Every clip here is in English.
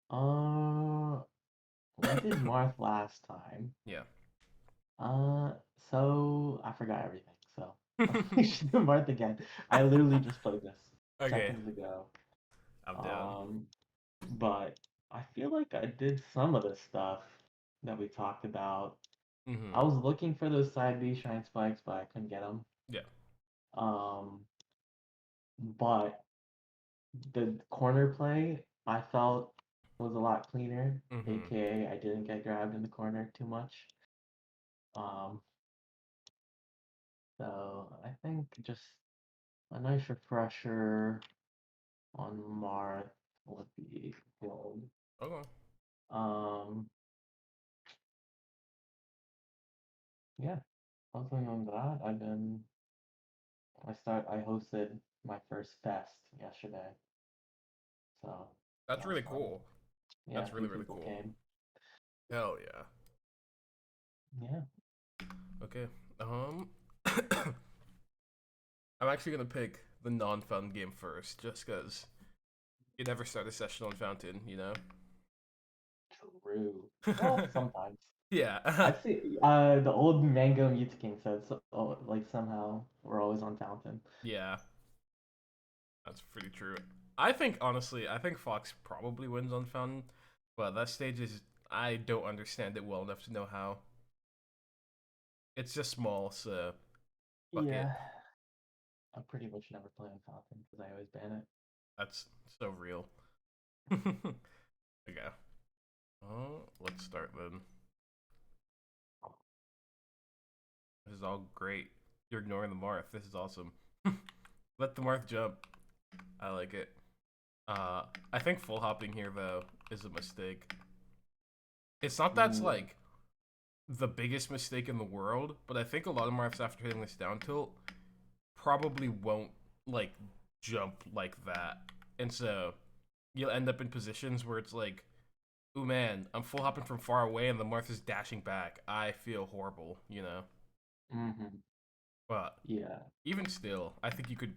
Uh, we did Marth last time. Yeah. Uh, so I forgot everything. So we should do Marth again. I literally just played this Okay, seconds ago. I'm down. Um, but I feel like I did some of the stuff that we talked about. I Mm-hmm. was looking for those side B shrine spikes, but I couldn't get them. Yeah. But the corner play I felt was a lot cleaner, Mm-hmm. aka I didn't get grabbed in the corner too much. Um, so I think just a nice refresher on Marth would be good. Okay. Um, yeah. Other than that, I hosted my first fest yesterday, so That's that was really fun. cool. Yeah, That's a few really, really people cool. came. Hell yeah. Yeah. Okay. Um, I'm actually gonna pick the non-fountain game first, just because you never start a session on fountain, you know? True. Well, sometimes. Yeah. I see. The old Mango Mute King said so, oh, like somehow we're always on Fountain. Yeah, that's pretty true. I think honestly, I think Fox probably wins on fountain, but that stage is I don't understand it well enough to know how. It's just small, so fuck it. Yeah, I pretty much never play on Fountain because I always ban it. That's so real. Okay. Let's start then. This is all great. You're ignoring the Marth. This is awesome. Let the Marth jump. I like it. Uh, I think full hopping here though is a mistake. It's not that's Ooh, like the biggest mistake in the world, but I think a lot of Marths after hitting this down tilt probably won't like jump like that, and so you'll end up in positions where it's like, ooh man, I'm full hopping from far away and the Marth is dashing back. I feel horrible, you know. mm-hmm. But Yeah. even still, I think you could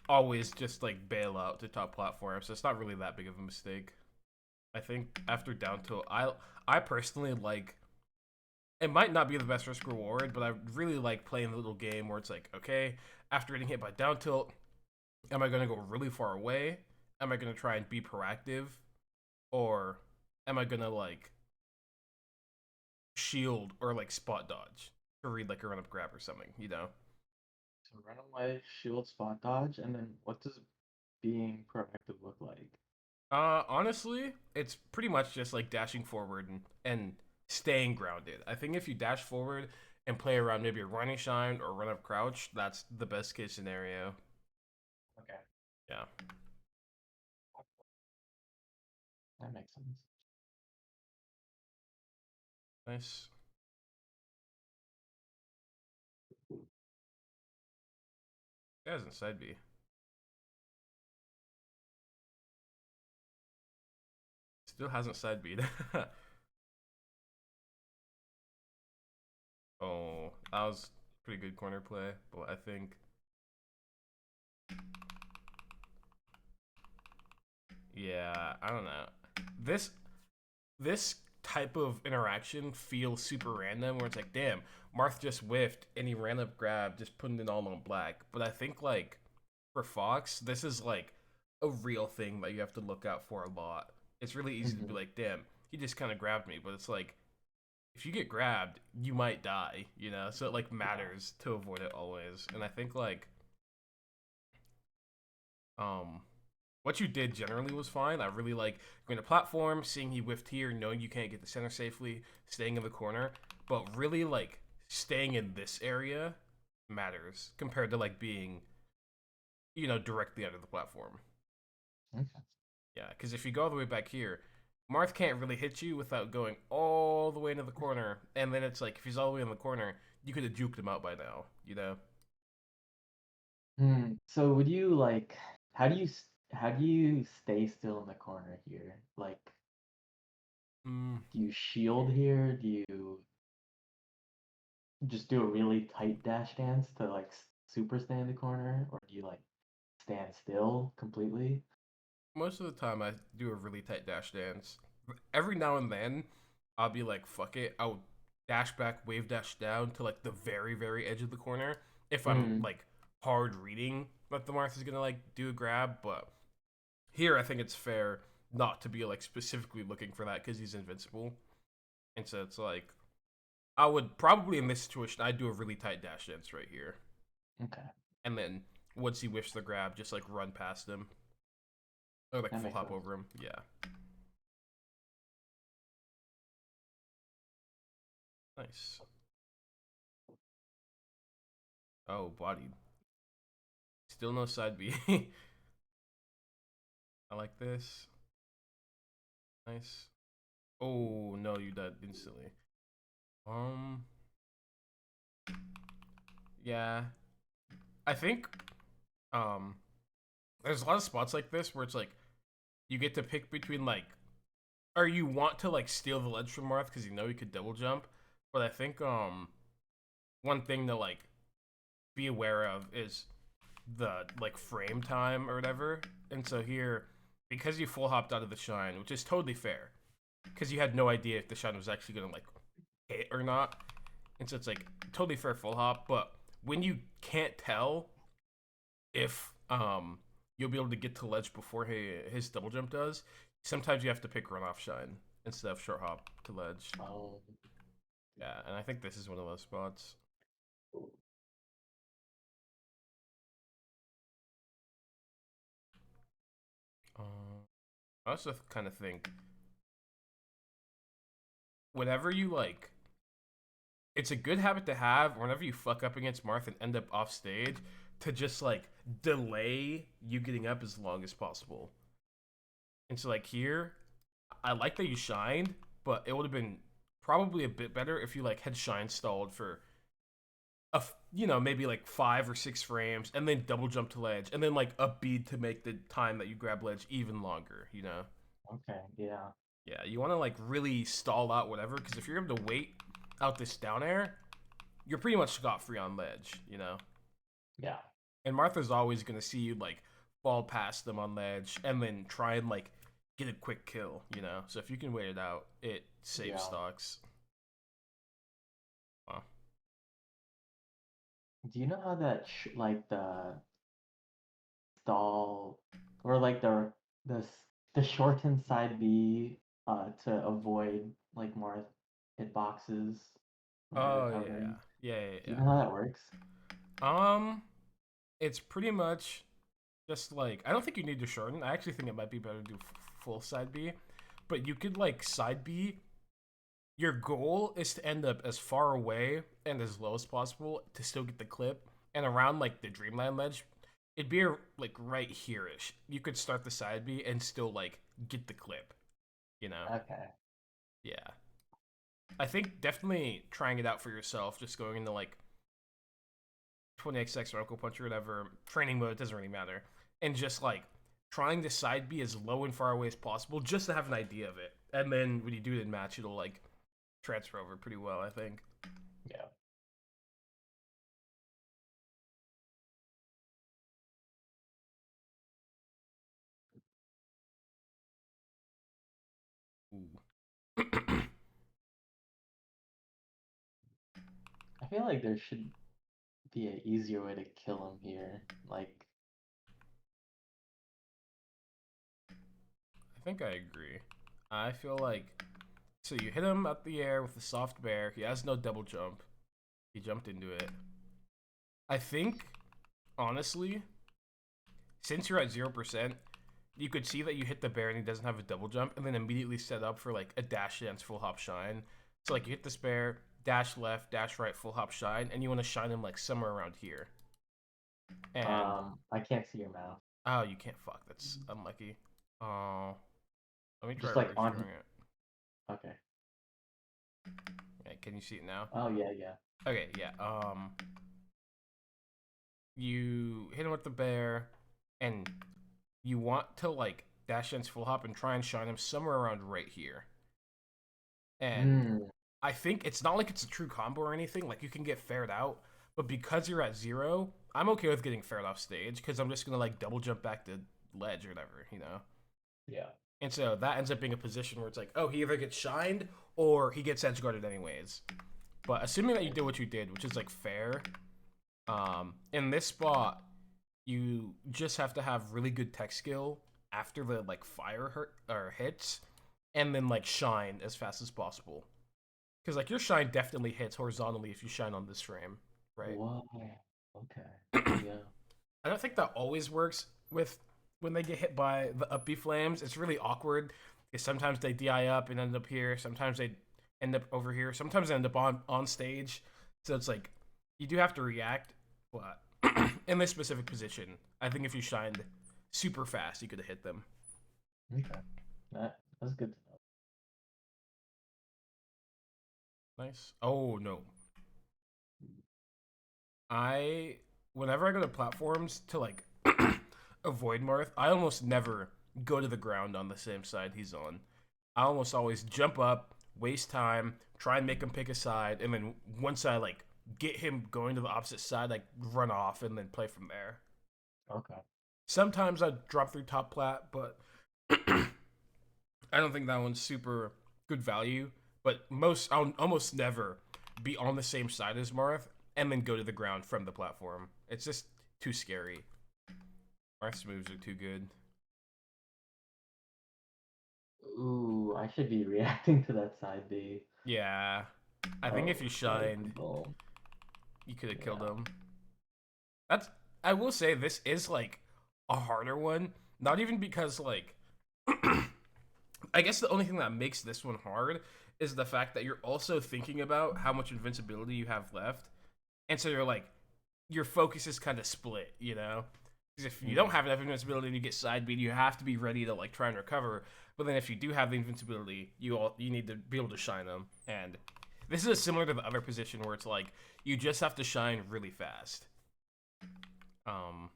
always just like bail out to top platform, so it's not really that big of a mistake. I think after down tilt, I personally like. It might not be the best risk reward, but I really like playing the little game where it's like, okay, after getting hit by down tilt, am I gonna go really far away? Am I gonna try and be proactive, or am I gonna like shield or like spot dodge to read like a run up grab or something? You know. So run away, shield, spot dodge, and then what does being proactive look like? Honestly, it's pretty much just like dashing forward and staying grounded. I think if you dash forward and play around maybe a running shine or run up crouch, that's the best case scenario. Okay, Yeah. that makes sense. Nice. Guys inside B. Still hasn't side beat. Oh, that was pretty good corner play, but I think yeah, I don't know. This this type of interaction feels super random where it's like, damn, Marth just whiffed and he ran up grab, just putting it all on black. But I think like for Fox, this is like a real thing that you have to look out for a lot. It's really easy to be Mm-hmm. like, damn, he just kind of grabbed me, but it's like if you get grabbed, you might die, you know? So it like Yeah. matters to avoid it always. And I think like um what you did generally was fine. I really like going to platform, seeing he whiffed here, knowing you can't get the center safely, staying in the corner, but really like staying in this area matters compared to like being, you know, directly under the platform. Okay. Yeah, because if you go all the way back here, Marth can't really hit you without going all the way into the corner, and then it's like if he's all the way in the corner, you could have juked him out by now, you know? Hmm. So would you like? How do you stay still in the corner here? Like, Mm, do you shield here? Do you just do a really tight dash dance to like super stay in the corner, or do you like stand still completely? Most of the time, I do a really tight dash dance. Every now and then, I'll be like, "Fuck it," I'll dash back, wave dash down to like the very, very edge of the corner if I'm Mm, like hard reading that the Marth is gonna like do a grab. But here, I think it's fair not to be like specifically looking for that because he's invincible, and so it's like I would probably in this situation I'd do a really tight dash dance right here, okay, and then once he whiffs the grab, just like run past him or like that full makes hop sense. over him. Yeah, nice. Oh, bodied. Still no side B. I like this. Nice. Oh no, you died instantly. Um, yeah. I think there's a lot of spots like this where it's like you get to pick between like or you want to like steal the ledge from Marth because you know you could double jump. But I think one thing to like be aware of is the like frame time or whatever. And so here, because you full hopped out of the shine, which is totally fair, because you had no idea if the shine was actually gonna like hit or not. And so it's like totally fair full hop, but when you can't tell if you'll be able to get to ledge before his double jump does, sometimes you have to pick run off shine instead of short hop to ledge. Oh, Yeah, and I think this is one of those spots. I also kind of think whenever you like, it's a good habit to have whenever you fuck up against Marth and end up off stage to just like delay you getting up as long as possible. And so like here, I like that you shined, but it would have been probably a bit better if you like had shine stalled for maybe like 5 or 6 frames and then double jump to ledge and then like a bead to make the time that you grab ledge even longer. okay, yeah, Yeah, you want to like really stall out whatever because if you're able to wait out this down air, you're pretty much scot free on ledge. yeah, And Martha's always gonna see you like fall past them on ledge and then try and like get a quick kill. So if you can wait it out, it saves yeah. stocks. Wow. Do you know how that like the stall or like the shortened side B to avoid like more hitboxes when you're Oh recovering? yeah, yeah, yeah, Do you know how that works? yeah. It's pretty much just like I don't think you need to shorten. I actually think it might be better to do full side B, but you could like side B. Your goal is to end up as far away and as low as possible to still get the clip, and around like the Dreamland ledge, it'd be like right here-ish. You could start the side B and still like get the clip. You know? Okay. Yeah. I think definitely trying it out for yourself, just going into like 20xx or Uncle Punch or whatever, training mode, it doesn't really matter. And just like trying to side B as low and far away as possible just to have an idea of it. And then when you do it in match, it'll like transfer over pretty well, I think. Yeah. Ooh. I feel like there should be an easier way to kill him here. Like, I think I agree. I feel like so you hit him up the air with the soft bear. He has no double jump. He jumped into it. I think honestly, since you're at 0%, you could see that you hit the bear and he doesn't have a double jump, and then immediately set up for like a dash dance full hop shine. So like you hit this bear, dash left, dash right, full hop shine, and you want to shine him like somewhere around here. And I can't see your mouth. oh, you can't fuck. That's unlucky. Oh, let me try Just like on. registering it. Okay. Okay, can you see it now? Oh yeah, yeah. Okay, yeah. You hit him with the bear, and you want to like dash dance full hop and try and shine him somewhere around right here. And Hmm. I think it's not like it's a true combo or anything. Like you can get fared out, but because you're at 0, I'm okay with getting fared off stage because I'm just gonna like double jump back to ledge or whatever. Yeah. And so that ends up being a position where it's like, oh, he either gets shined or he gets edge guarded anyways. But assuming that you did what you did, which is like fair, in this spot, you just have to have really good tech skill after the like fire hurt or hits, and then like shine as fast as possible. Because like your shine definitely hits horizontally if you shine on this frame, right? Whoa. Okay. Yeah. I don't think that always works with when they get hit by the up B flames. It's really awkward because sometimes they DI up and end up here. Sometimes they end up over here. Sometimes they end up on stage. So it's like you do have to react. But in this specific position, I think if you shined super fast, you could have hit them. Okay. That's good to Nice. Oh no, I whenever I go to platforms to like avoid Marth, I almost never go to the ground on the same side he's on. I almost always jump up, waste time, try and make him pick a side, and then once I like get him going to the opposite side, like run off and then play from there. know. Okay. Sometimes I drop through top plat, but I don't think that one's super good value. But I'll almost never be on the same side as Marth and then go to the ground from the platform. It's just too scary. Marth's moves are too good. Ooh, I should be reacting to that side B. Yeah, I think if Oh, you strike shined, goal. you could have killed Yeah. him. That's I will say this is like a harder one. Not even because like I guess the only thing that makes this one hard is the fact that you're also thinking about how much invincibility you have left. And so you're like your focus is kind of split, you know? Because if you don't Hmm. have enough invincibility and you get side beat, you have to be ready to like try and recover. But then if you do have the invincibility, you need to be able to shine them. And this is similar to the other position where it's like you just have to shine really fast. Um,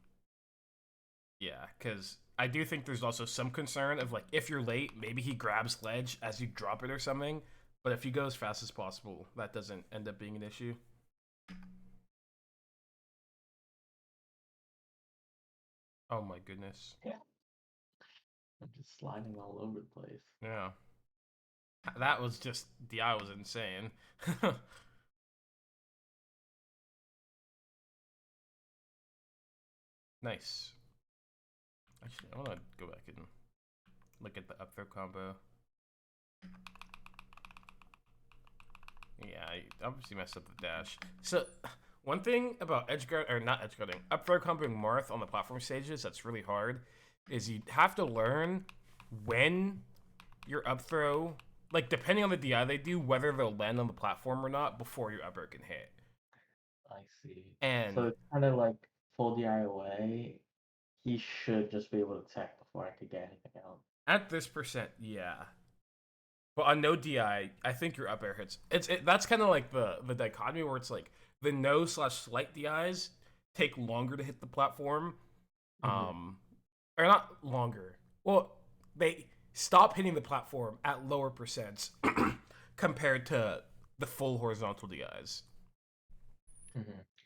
yeah, because I do think there's also some concern of like if you're late, maybe he grabs ledge as you drop it or something. But if you go as fast as possible, that doesn't end up being an issue. Oh my goodness. Yeah. I'm just sliding all over the place. Yeah. That was just the eye was insane. Nice. Actually, I want to go back and look at the up throw combo. Yeah, I obviously messed up the dash. So, one thing about edge guard or not edge guarding, up throw comboing Marth on the platform stages that's really hard is you have to learn when your up throw, like depending on the DI they do, whether they'll land on the platform or not before your up throw can hit. I see. So And it's kind of like full DI away. He should just be able to tech before I could get anything out. at this percent, yeah. But on no DI, I think your up air hits. That's kind of like the dichotomy where it's like the no slash slight DIs take longer to hit the platform, Hmm. um, or not longer. Well, they stop hitting the platform at lower percents compared to the full horizontal DIs, Hmm.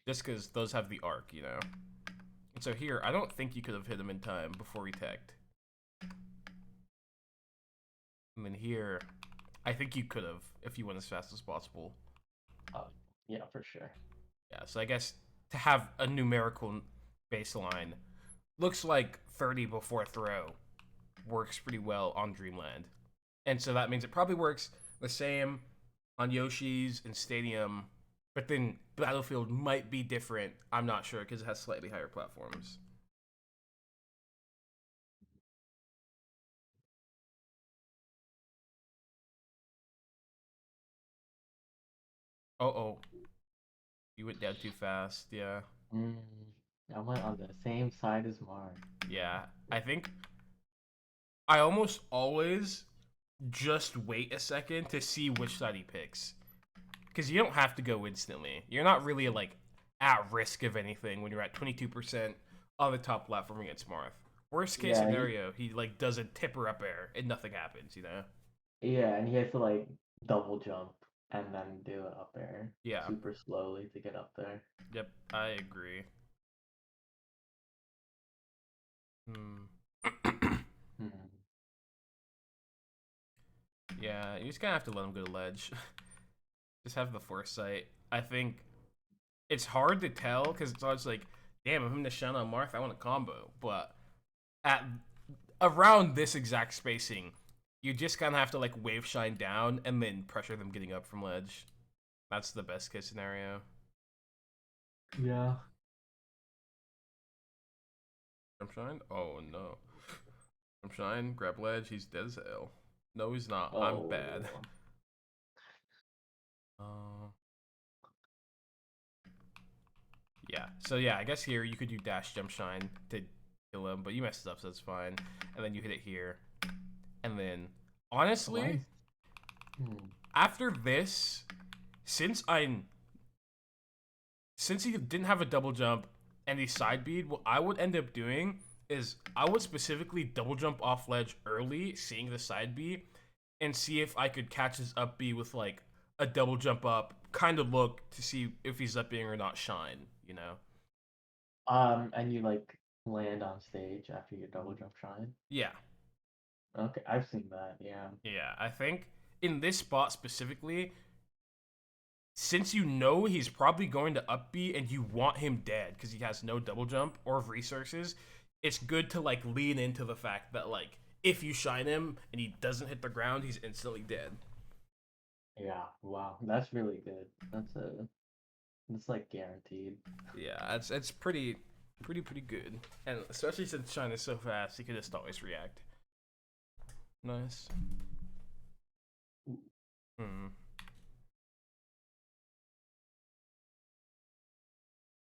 just because those have the arc, you know. And so here, I don't think you could have hit him in time before he teched. And then here, I think you could have if you went as fast as possible. Oh, yeah, for sure. Yeah, so I guess to have a numerical baseline looks like 30 before throw works pretty well on Dreamland. And so that means it probably works the same on Yoshi's and Stadium, but then Battlefield might be different. I'm not sure because it has slightly higher platforms. Oh, oh, you went down too fast. Yeah. Mm, I went on the same side as Mark. Yeah. I think I almost always just wait a second to see which side he picks. Because you don't have to go instantly. You're not really like at risk of anything when you're at 22% on the top platform against Marth. Worst case Yeah, scenario, he like does a tipper up air and nothing happens. You know? and he has to like double jump and then do it up there Yeah. super slowly to get up there. Yep. I agree. Hmm. Hmm. Yeah, you just kind of have to let him go to ledge. Just have the foresight. I think it's hard to tell because it's always like, damn, if I'm to shine on Marth, I want a combo. But at around this exact spacing, you just kind of have to like wave shine down and then pressure them getting up from ledge. That's the best case scenario. Yeah. Jump shine? Oh no. Jump shine, grab ledge, he's dead as hell. No, he's not. I'm bad. Oh. Uh, yeah. So yeah, I guess here you could do dash jump shine to kill him, but you messed it up, so that's fine. And then you hit it here. And then Why? honestly, Hmm. after this, since I'm since he didn't have a double jump and he side bead, what I would end up doing is I would specifically double jump off ledge early, seeing the side B, and see if I could catch his up B with like a double jump up kind of look to see if he's up being or not shine, you know? And you like land on stage after your double jump shine. Yeah. Okay, I've seen that. Yeah. Yeah. I think in this spot specifically, since you know he's probably going to up B and you want him dead because he has no double jump or resources, it's good to like lean into the fact that like if you shine him and he doesn't hit the ground, he's instantly dead. Yeah. Wow. That's really good. That's like guaranteed. Yeah, it's pretty good, and especially since shine is so fast, he can just always react. Nice. Hmm.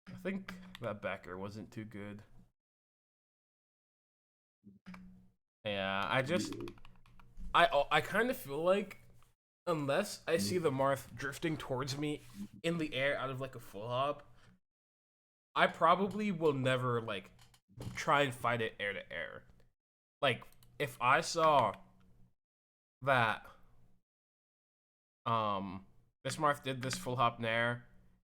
I think that backer wasn't too good. Yeah, I kind of feel like unless I see the Marth drifting towards me in the air out of like a full hop, I probably will never like try and fight it air to air. Like if I saw that um this Marth did this full hop nair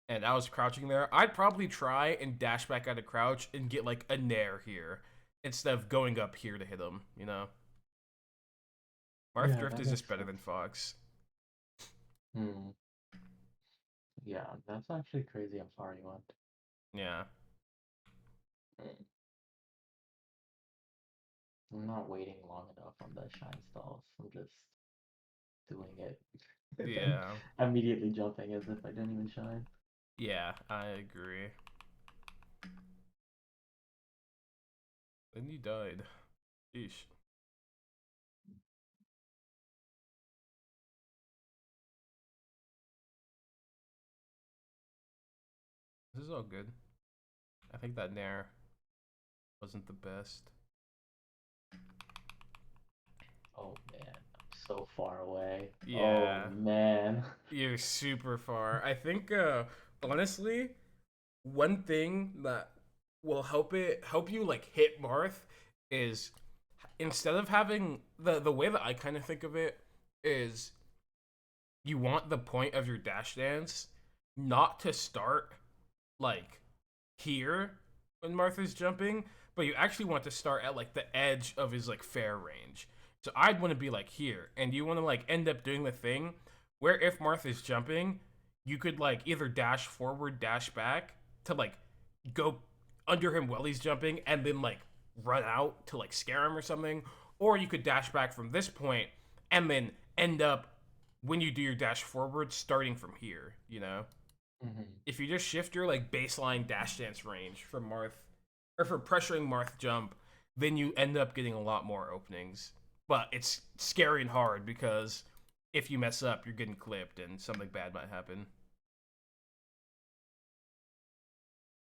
and I was crouching there, I'd probably try and dash back out of crouch and get like a nair here instead of going up here to hit him, you know? Marth Yeah, drift that is makes just better sense. than Fox. Hmm. Yeah, that's actually crazy how far you went. Yeah. Hmm. I'm not waiting long enough on the shine stalls. I'm just doing it and Yeah. immediately jumping as if I didn't even shine. Yeah, I agree. Then you died. Sheesh. This is all good. I think that nair wasn't the best. Oh man, I'm so far away. Oh Yeah, man. you're super far. I think honestly, one thing that will help you like hit Marth is instead of having the way that I kind of think of it is you want the point of your dash dance not to start like here when Martha's jumping, but you actually want to start at like the edge of his like fair range. So I'd want to be like here, and you want to like end up doing the thing where if Martha's jumping, you could like either dash forward, dash back to like go under him while he's jumping, and then like run out to like scare him or something, or you could dash back from this point and then end up when you do your dash forward starting from here, you know? Hmm. If you just shift your like baseline dash dance range for Marth or for pressuring Marth jump, then you end up getting a lot more openings. But it's scary and hard because if you mess up, you're getting clipped and something bad might happen.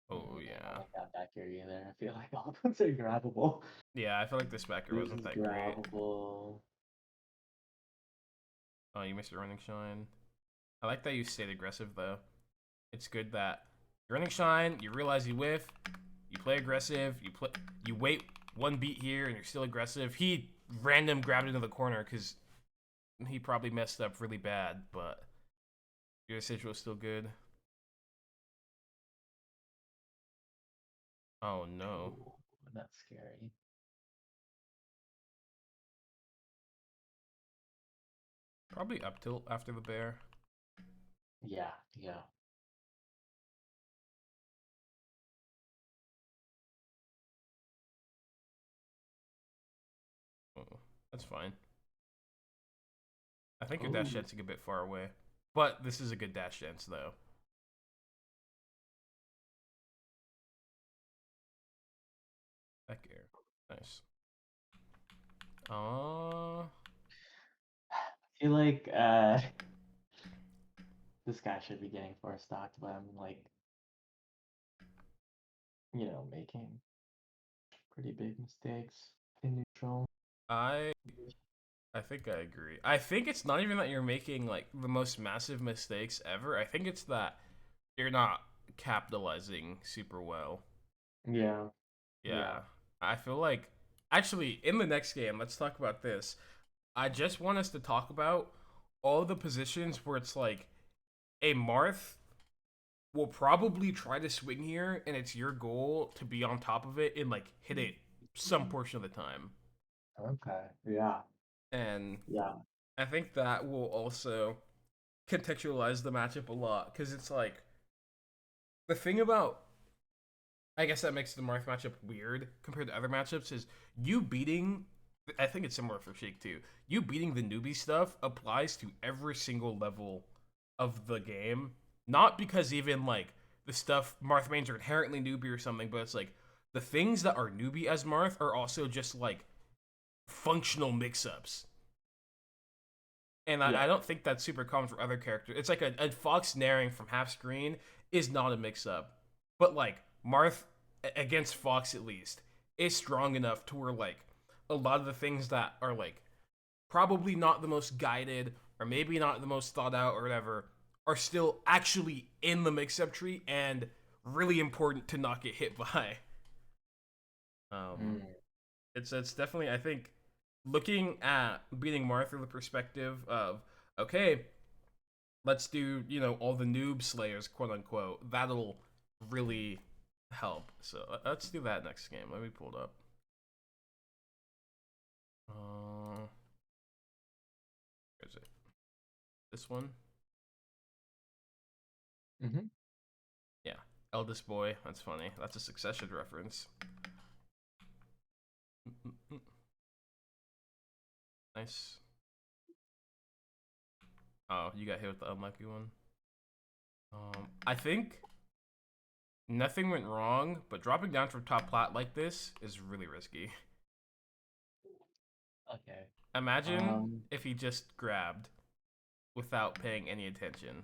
Oh I don't yeah. like that back here either. I feel like all of them are grabbable. Yeah, I feel like this backer This wasn't is that great. grabbable. Oh, you missed a running shine. I like that you stayed aggressive though. It's good that you're running shine, you realize you whiff, you play aggressive, you wait one beat here and you're still aggressive. He random grabbed into the corner because he probably messed up really bad, but your decision was still good. Oh no. Ooh, that's scary. Probably up tilt after the bear. Yeah, yeah. Oh, that's fine. I think your dash Oh, dancing a bit far away, but this is a good dash dance though. Back air, nice. Uh, I feel like this guy should be getting four stocked, but I'm like, making pretty big mistakes in neutral. I I think I agree. I think it's not even that you're making like the most massive mistakes ever. I think it's that you're not capitalizing super well. Yeah, yeah. Yeah. I feel like actually in the next game, let's talk about this. I just want us to talk about all the positions where it's like a Marth will probably try to swing here and it's your goal to be on top of it and like hit it some portion of the time. Okay. Yeah, And yeah. I think that will also contextualize the matchup a lot because it's like the thing about I guess that makes the Marth matchup weird compared to other matchups is you beating. I think it's similar for Shake too. You beating the newbie stuff applies to every single level of the game. Not because even like the stuff Marth mains are inherently newbie or something, but it's like the things that are newbie as Marth are also just like functional mix-ups. And I Yeah. don't think that's super common for other characters. It's like a Fox naring from half screen is not a mix up. But like Marth against Fox at least is strong enough to where like a lot of the things that are like probably not the most guided or maybe not the most thought out or whatever are still actually in the mix up tree and really important to not get hit by. Um Mm. it's definitely I think looking at beating Marth through the perspective of okay, let's do all the noob slayers, quote unquote. That'll really help. So let's do that next game. Let me pull it up. Where is it? This one? Hmm. Yeah. Eldest boy. That's funny. That's a Succession reference. Nice. Oh, you got hit with the unlucky one. I think nothing went wrong, but dropping down from top plat like this is really risky. Okay. Imagine Um. if he just grabbed without paying any attention.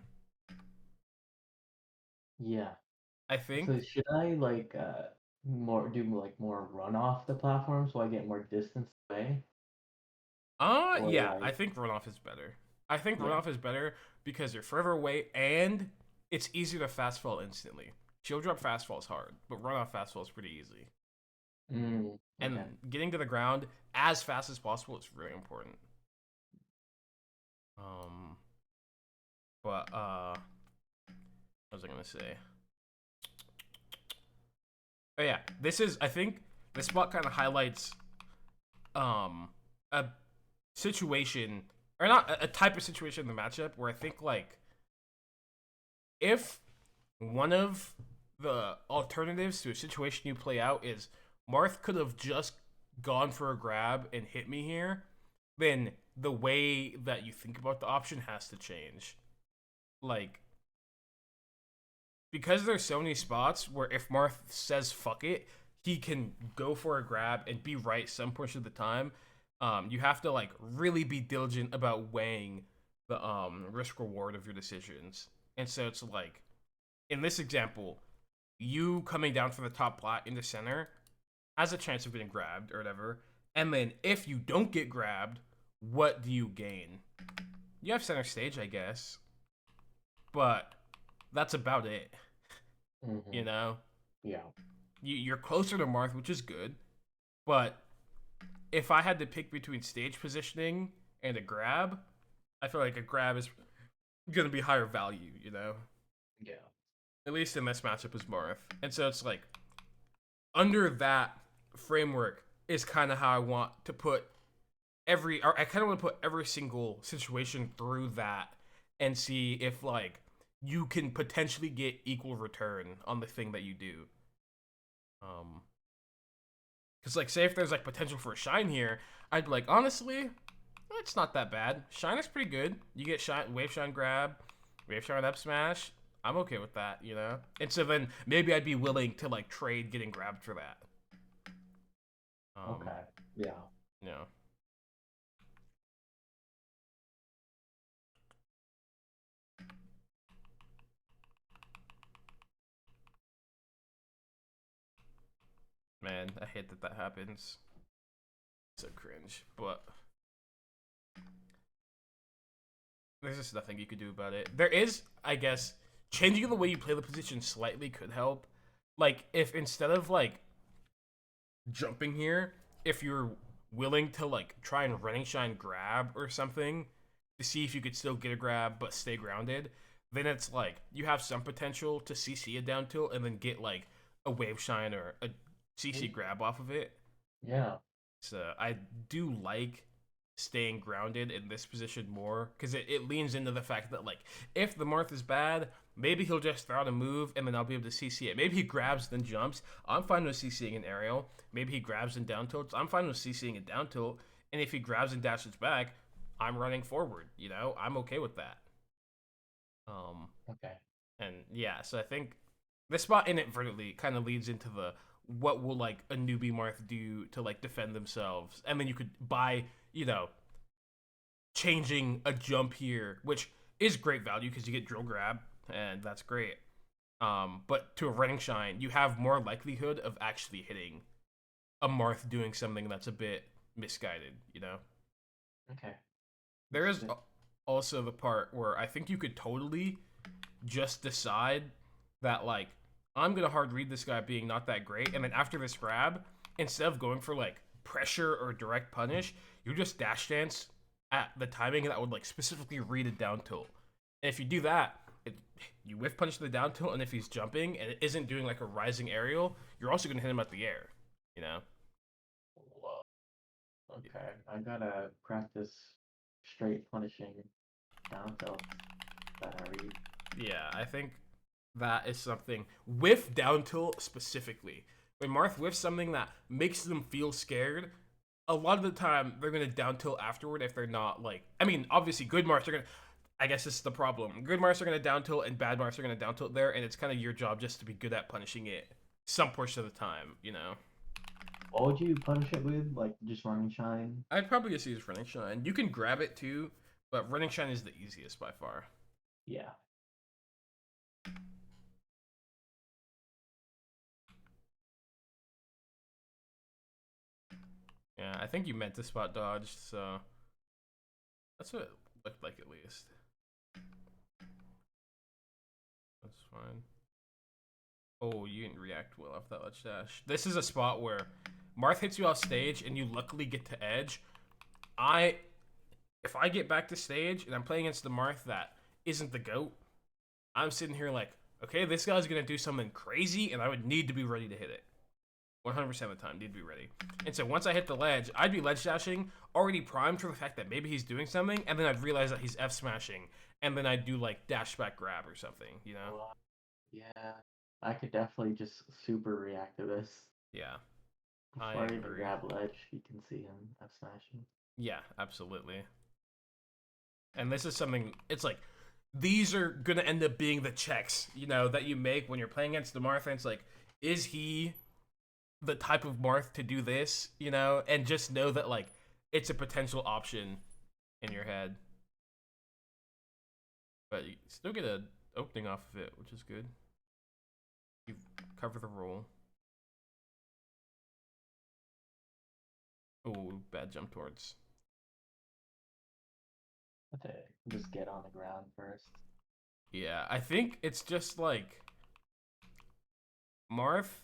Yeah. I So think. should I like more run off the platform so I get more distance away, or Yeah, I like think runoff is better. I think yeah. runoff is better because you're further away and it's easier to fast fall instantly. Shield drop fast fall is hard, but runoff fast fall is pretty easy. Mm, okay. And getting to the ground as fast as possible is really important. Um, but what was I gonna say? Oh yeah, this is I think this spot kind of highlights a situation or not a type of situation in the matchup where I think like if one of the alternatives to a situation you play out is Marth could have just gone for a grab and hit me here, then the way that you think about the option has to change. Like, because there's so many spots where if Marth says fuck it, he can go for a grab and be right some portion of the time. You have to like really be diligent about weighing the risk reward of your decisions. And so it's like in this example, you coming down from the top plot in the center has a chance of getting grabbed or whatever. And then if you don't get grabbed, what do you gain? You have center stage, I guess, but that's about it. Mm-hmm. You know, Yeah. you're closer to Marth, which is good. But if I had to pick between stage positioning and a grab, I feel like a grab is going to be higher value. Yeah. At least in this matchup is Marth, and so it's like under that framework is kind of how I want to put or I kind of want to put every single situation through that and see if like you can potentially get equal return on the thing that you do. Um, because like say if there's like potential for a shine here, I'd be like honestly, it's not that bad. Shine is pretty good. You get shine, wave shine grab, wave shine up smash. I'm okay with that, you know. And so then maybe I'd be willing to like trade getting grabbed for that. Um, Okay. Yeah. you know, man, I hate that that happens. So cringe, but there's just nothing you could do about it. There is, I guess, changing the way you play the position slightly could help. Like if instead of like jumping here, if you're willing to like try and running shine grab or something to see if you could still get a grab but stay grounded, then it's like you have some potential to CC a down tilt and then get like a wave shine or a CC grab off of it. Yeah. So I do like staying grounded in this position more because it leans into the fact that like if the Marth is bad, maybe he'll just throw out a move and then I'll be able to CC it. Maybe he grabs then jumps. I'm fine with CCing an aerial. Maybe he grabs and down tilts. I'm fine with CCing a down tilt. And if he grabs and dashes back, I'm running forward. You know, I'm okay with that. Um, Okay. and yeah, so I think this spot inadvertently kind of leads into the what will like a newbie Marth do to like defend themselves, and then you could buy, you know, changing a jump here, which is great value because you get drill grab, and that's great. But to a running shine, you have more likelihood of actually hitting a Marth doing something that's a bit misguided, you know? Okay. There is Interesting. also the part where I think you could totally just decide that, like, I'm going to hard read this guy being not that great, and then after this grab, instead of going for, like, pressure or direct punish, you just dash dance at the timing that would, like, specifically read a down tilt. And if you do that, you whiff punch the down tilt, and if he's jumping and it isn't doing, like, a rising aerial, you're also going to hit him at the air, you know? Whoa. Okay. I gotta practice straight punishing down tilts that I read. Yeah, I think that is something with down tilt specifically. When Marth whiffs something that makes them feel scared, a lot of the time they're gonna down tilt afterward if they're not like. I mean, obviously, good Marths are gonna. I guess this is the problem. Good Marths are gonna down tilt, and bad Marths are gonna down tilt there, and it's kind of your job just to be good at punishing it some portion of the time. You know, What would you punish it with? Like just running shine? I'd probably just use running shine. You can grab it too, but running shine is the easiest by far. Yeah. Yeah, I think you meant to spot dodge, so that's what it looked like at least. That's fine. Oh, you didn't react well off that ledge dash. This is a spot where Marth hits you off stage and you luckily get to edge. I, if I get back to stage and I'm playing against the Marth that isn't the GOAT, I'm sitting here like, okay, this guy's gonna do something crazy and I would need to be ready to hit it. 100% of the time, need to be ready. And so once I hit the ledge, I'd be ledge dashing, already primed for the fact that maybe he's doing something, and then I'd realize that he's F smashing, and then I'd do like dash back grab or something, you know? Well, yeah. I could definitely just super react to this. Yeah, I Before I even agree. grab ledge, you can see him F smashing. Yeah, absolutely. And this is something, it's like, these are gonna end up being the checks, you know, that you make when you're playing against the Marth, and it's like, is he the type of Marth to do this, you know? And just know that, like, it's a potential option in your head. But you still get an opening off of it, which is good. You cover the roll. Oh, bad jump towards. Okay. Just get on the ground first. Yeah, I think it's just like Marth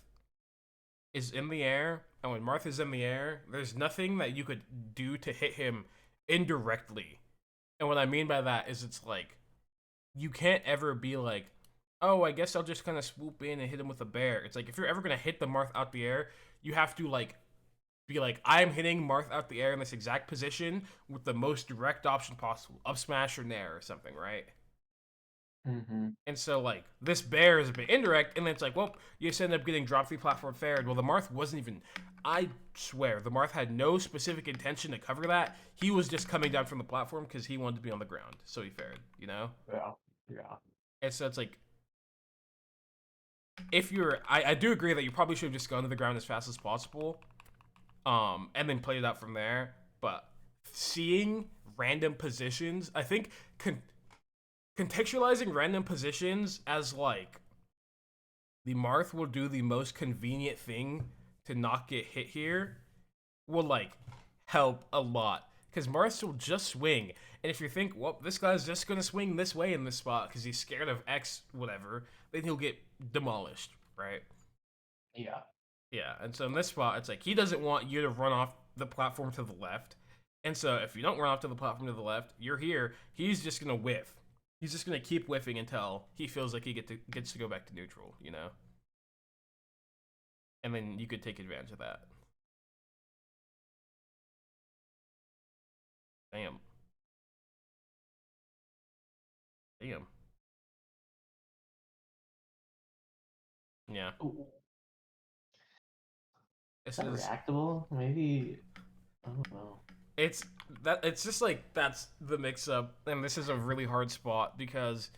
is in the air, and when Marth is in the air, there's nothing that you could do to hit him indirectly. And what I mean by that is it's like you can't ever be like, oh, I guess I'll just kind of swoop in and hit him with a bear. It's like if you're ever gonna hit the Marth out the air, you have to like be like, I'm hitting Marth out the air in this exact position with the most direct option possible, up smash or nair or something, right? Mm-hmm. And so like this bear is a bit indirect, and then it's like, well, you just end up getting drop 3 platform fared. Well, the Marth wasn't even. I swear, the Marth had no specific intention to cover that. He was just coming down from the platform because he wanted to be on the ground, so he fared. You know. Yeah. Yeah. And so it's like, if you're, I do agree that you probably should have just gone to the ground as fast as possible, and then played it out from there. But seeing random positions, I think contextualizing random positions as like the Marth will do the most convenient thing to not get hit here will like help a lot because Marth will just swing, and if you think, well, this guy's just gonna swing this way in this spot because he's scared of X whatever, then he'll get demolished, right? Yeah. Yeah, and so in this spot, it's like he doesn't want you to run off the platform to the left, and so if you don't run off to the platform to the left, you're here. He's just gonna whiff. He's just gonna keep whiffing until he feels like he gets to go back to neutral, you know. And then you could take advantage of that. Damn. Damn. Yeah. Ooh, is This that is reactable? Maybe. I don't know. it's it's just like that's the mix up, and this is a really hard spot because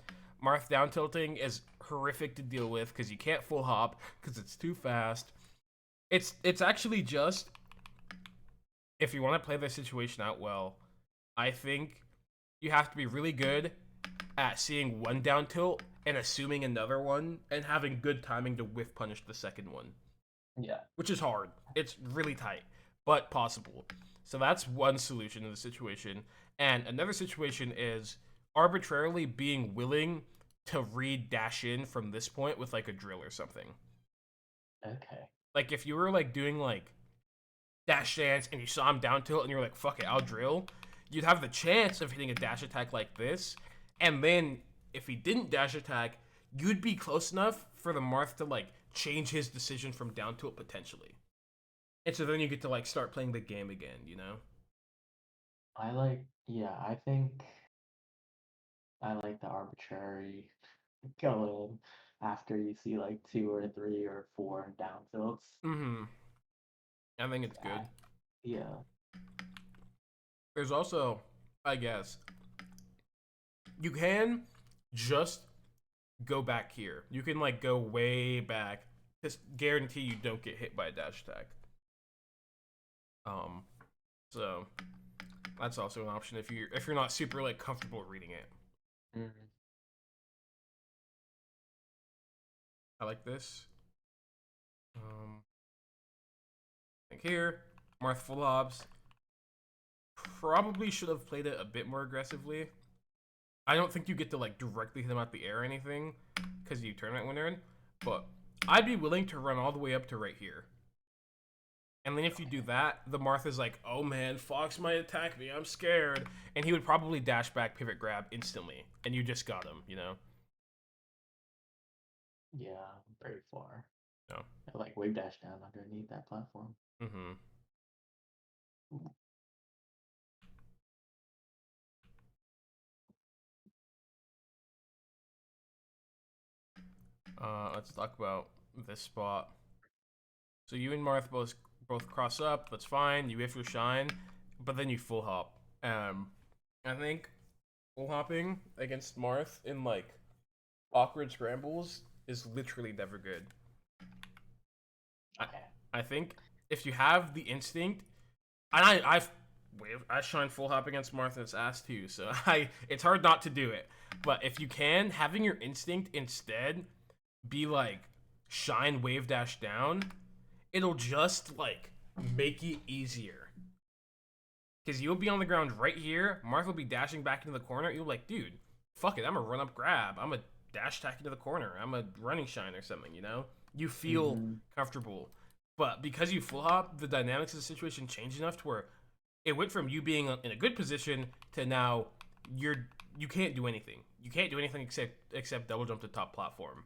Marth down tilting is horrific to deal with because you can't full hop because it's too fast. It's actually just, if you want to play the situation out well, I think you have to be really good at seeing one down tilt and assuming another one and having good timing to whiff punish the second one, Yeah. which is hard. It's really tight, but possible. So that's one solution to the situation. And another situation is arbitrarily being willing to read dash in from this point with like a drill or something. Okay. Like if you were like doing like dash dance and you saw him down tilt and you're like, fuck it, I'll drill, you'd have the chance of hitting a dash attack like this. And then if he didn't dash attack, you'd be close enough for the Marth to like change his decision from down tilt potentially. And so then you get to like start playing the game again, you know? Yeah, I think I like the arbitrary go in after you see like two or three or four down tilts. Mm-hmm. I think it's good. Yeah. There's also, I guess, you can just go back here. You can like go way back. Just guarantee you don't get hit by a dash attack. Um, so that's also an option if you're not super like comfortable reading it. Mm-hmm. I like this. I think here, Marth full lobs. Probably should have played it a bit more aggressively. I don't think you get to like directly hit him out the air or anything because you tournament winner, but I'd be willing to run all the way up to right here. And then if you do that, the Marth is like, oh man, Fox might attack me, I'm scared. And he would probably dash back, pivot grab instantly. And you just got him, you know? Yeah, very far. No. I like wave dash down underneath that platform. Mm-hmm. Let's talk about this spot. So you and Marth both cross up, that's fine. You whiff your shine, but then you full hop. I think full hopping against Marth in like awkward scrambles is literally never good. I, Okay. I think if you have the instinct, and I shine full hop against Martha's ass too, so it's hard not to do it. But if you can, having your instinct instead be like shine wave dash down, it'll just like make it easier. Because you'll be on the ground right here, Martha will be dashing back into the corner. You'll be like, dude, fuck it, I'm a run up grab. I'm a dash attack into the corner. I'm a running shine or something, you know? You feel Mm-hmm. comfortable. But because you full hop, the dynamics of the situation change enough to where it went from you being in a good position to now you can't do anything. You can't do anything except double jump to top platform.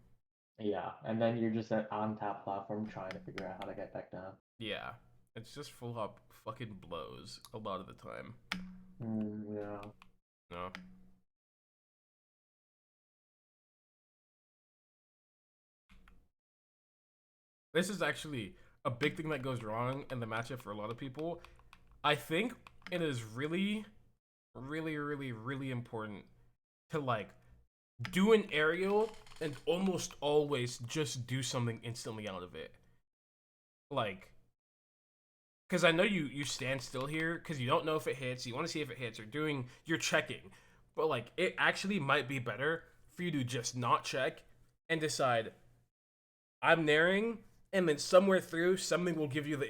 Yeah, and then you're just on top platform trying to figure out how to get back down. Yeah. It's just full up fucking blows a lot of the time. Yeah. No. This is actually a big thing that goes wrong in the matchup for a lot of people. I think it is really, really, really, really important to like do an aerial and almost always just do something instantly out of it. Like, because I know you stand still here because you don't know if it hits. You want to see if it hits. You're checking, but like it actually might be better for you to just not check and decide I'm naring, and then somewhere through something will give you the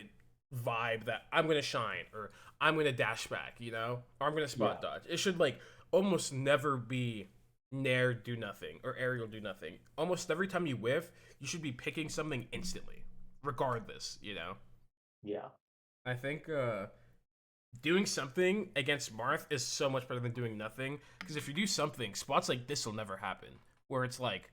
vibe that I'm gonna shine or I'm gonna dash back, or I'm gonna spot Yeah. dodge. It should like almost never be nair do nothing or aerial do nothing. Almost every time you whiff, you should be picking something instantly, regardless. Yeah. I think doing something against Marth is so much better than doing nothing. Because if you do something, spots like this will never happen. Where it's like,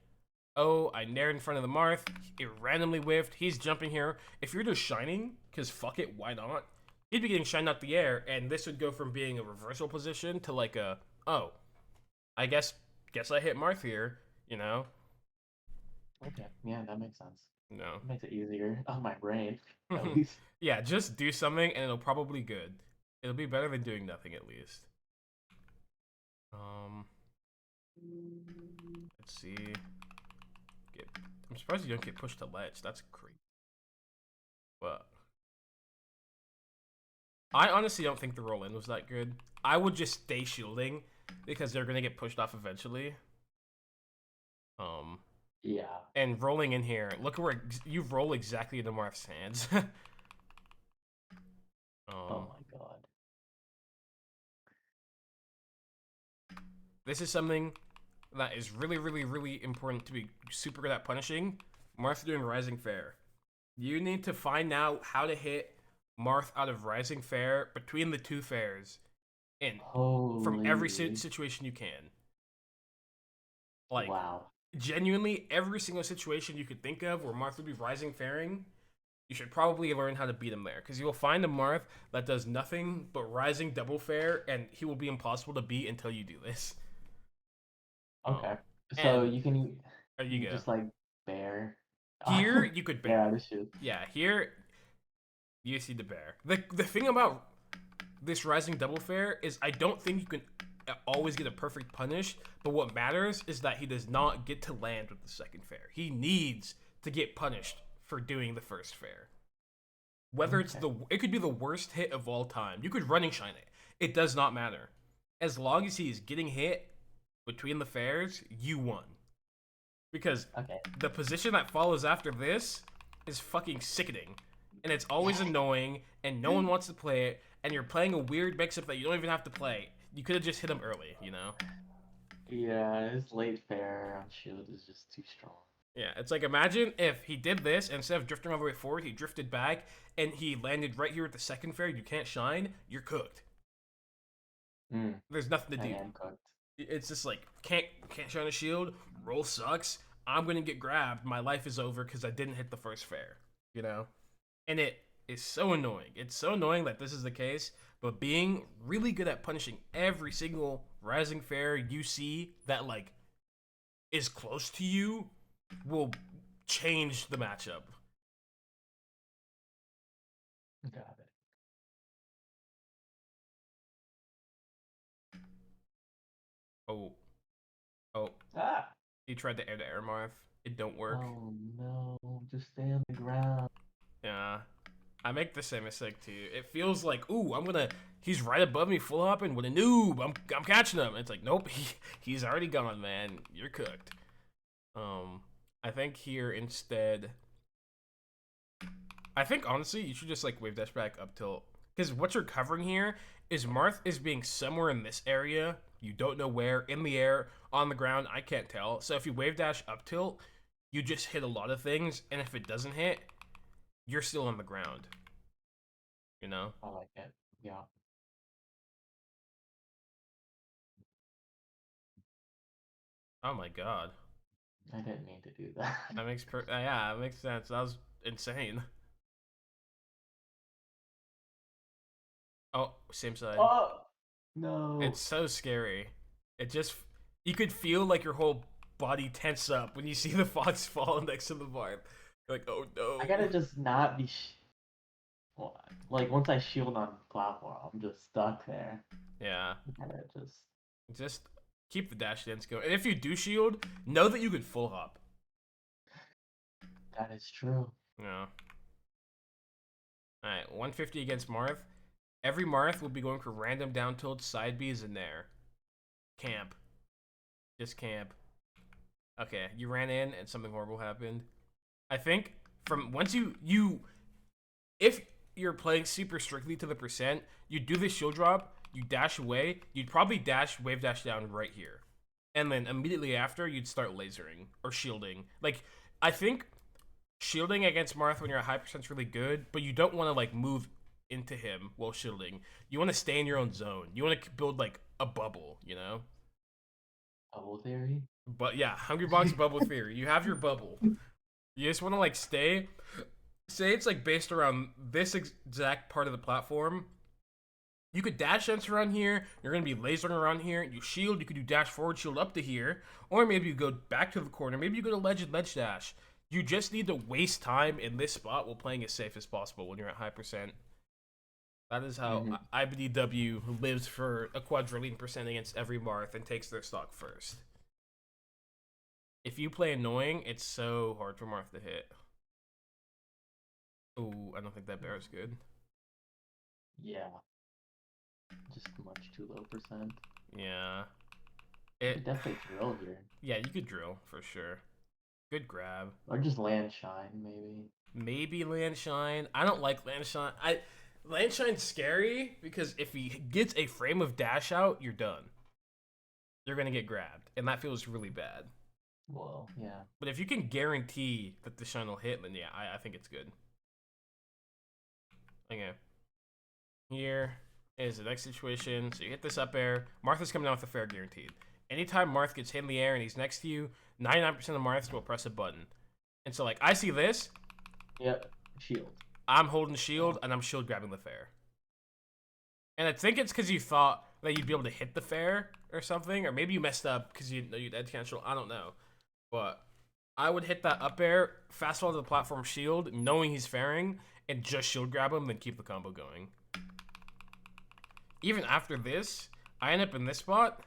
oh, I nared in front of the Marth, it randomly whiffed, he's jumping here. If you're just shining, because fuck it, why not? He'd be getting shined out the air, and this would go from being a reversal position to like a, oh, I guess I hit Marth here, you know? Okay. Yeah, that makes sense. No. It makes it easier on my brain, at least. Yeah, just do something and it'll probably good. It'll be better than doing nothing at least. Um, let's see. Get. I'm surprised you don't get pushed to ledge. That's crazy. But I honestly don't think the roll in was that good. I would just stay shielding because they're gonna get pushed off eventually. Um, Yeah. and rolling in here, look at where you roll exactly into Marth's hands. Oh um, my god. this is something that is really, really, really important to be super good at punishing. Marth doing Rising Fair. You need to find out how to hit Marth out of Rising Fair between the two fairs and from every Holy. situation you can. Like, Wow. genuinely, every single situation you could think of where Marth would be Rising Fairing, you should probably learn how to beat him there. Because you will find a Marth that does nothing but Rising Double Fair, and he will be impossible to beat until you do this. Okay. So And there you you go. just like bear Here, you could bear bear. out of shoes. Yeah, here, you see the bear. The thing about this Rising Double Fair is I don't think you can always get a perfect punish, but what matters is that he does not get to land with the second fair. He needs to get punished for doing the first fair. Whether Okay. it could be the worst hit of all time. You could running shine it. It does not matter. As long as he's getting hit between the fairs, you won. Because Okay. the position that follows after this is fucking sickening. And it's always annoying, and no one wants to play it, and you're playing a weird mix-up that you don't even have to play. You could have just hit him early. Yeah, his late fair on shield is just too strong. Yeah, it's like imagine if he did this, and instead of drifting all the way forward, he drifted back, and he landed right here at the second fair, you can't shine, you're cooked. Mm, There's nothing to I do. am cooked. It's just like can't shine a shield. Roll sucks. I'm gonna get grabbed. My life is over because I didn't hit the first fair. You know, and it is so annoying. It's so annoying that this is the case. But being really good at punishing every single rising fair you see that like is close to you will change the matchup. Got it. Oh, oh, Ah! he tried to air Marth. It don't work. Oh no, just stay on the ground. Yeah, I make the same mistake too. It feels like, ooh, he's right above me, full hopping with a noob. I'm catching him. It's like, nope, he's already gone, man. You're cooked. Um, I think here instead, I think honestly, you should just like wave dash back up tilt. Because what you're covering here is Marth is being somewhere in this area. You don't know where, in the air, on the ground, I can't tell. So if you wave dash up tilt, you just hit a lot of things, and if it doesn't hit, you're still on the ground. You know? I like it. Yeah, Oh my god. I didn't mean to do that. Yeah, that makes sense. That was insane. Oh, same side. Oh It's no! so scary. It just you could feel like your whole body tense up when you see the fox fall next to the Marth. You're like, oh I no. gotta just not be. Well, like once I shield on platform, I'm just stuck there. Yeah. I gotta just. Just keep the dash dance going. And if you do shield, know that you could full hop. That is true. Yeah. Alright, 150 against Marth. Every Marth will be going for random down tilt side Bs in there. Camp. Just camp. Okay, you ran in and something horrible happened. I think from once you if you're playing super strictly to the percent, you do the shield drop, you dash away, you'd probably dash wave dash down right here. And then immediately after you'd start lasering or shielding. Like I think shielding against Marth when you're at high percent is really good, but you don't want to like move into him while shielding. You want to stay in your own zone. You want to build like a bubble, you know? Bubble theory. But yeah, Hungry Box bubble theory. You have your bubble. You just want to like stay. Say it's like based around this exact part of the platform. You could dash enter around here. You're gonna be lasering around here. You shield. You could do dash forward, shield up to here, or maybe you go back to the corner. Maybe you go to ledge and ledge dash. You just need to waste time in this spot while playing as safe as possible when you're at high percent. That is how Mm-hmm. IBDW lives for a quadrillion percent against every Marth and takes their stock first. If you play annoying, it's so hard for Marth to hit. Ooh, I don't think that bear is good. Yeah, just much too low percent. Yeah. You It could definitely drill here, yeah, you could drill for sure. Good grab. or just land shine maybe. Maybe land shine. I don't like land shine. I land shine's scary because if he gets a frame of dash out, you're done. You're gonna get grabbed, and that feels really bad. Well, yeah. But if you can guarantee that the shine will hit, then yeah, I think it's good. Okay. Here is the next situation. So you hit this up air. Martha's coming down with a fair guaranteed. Anytime Marth gets hit in the air and he's next to you, 99% of Marths will press a button. And so like I see this, Yep. Shield. I'm holding shield and I'm shield grabbing the fair. And I think it's because you thought that you'd be able to hit the fair or something, or maybe you messed up because you know you'd edge cancel. I don't know, but I would hit that up air, fast fall to the platform shield, knowing he's fairing, and just shield grab him, then keep the combo going. Even after this, I end up in this spot.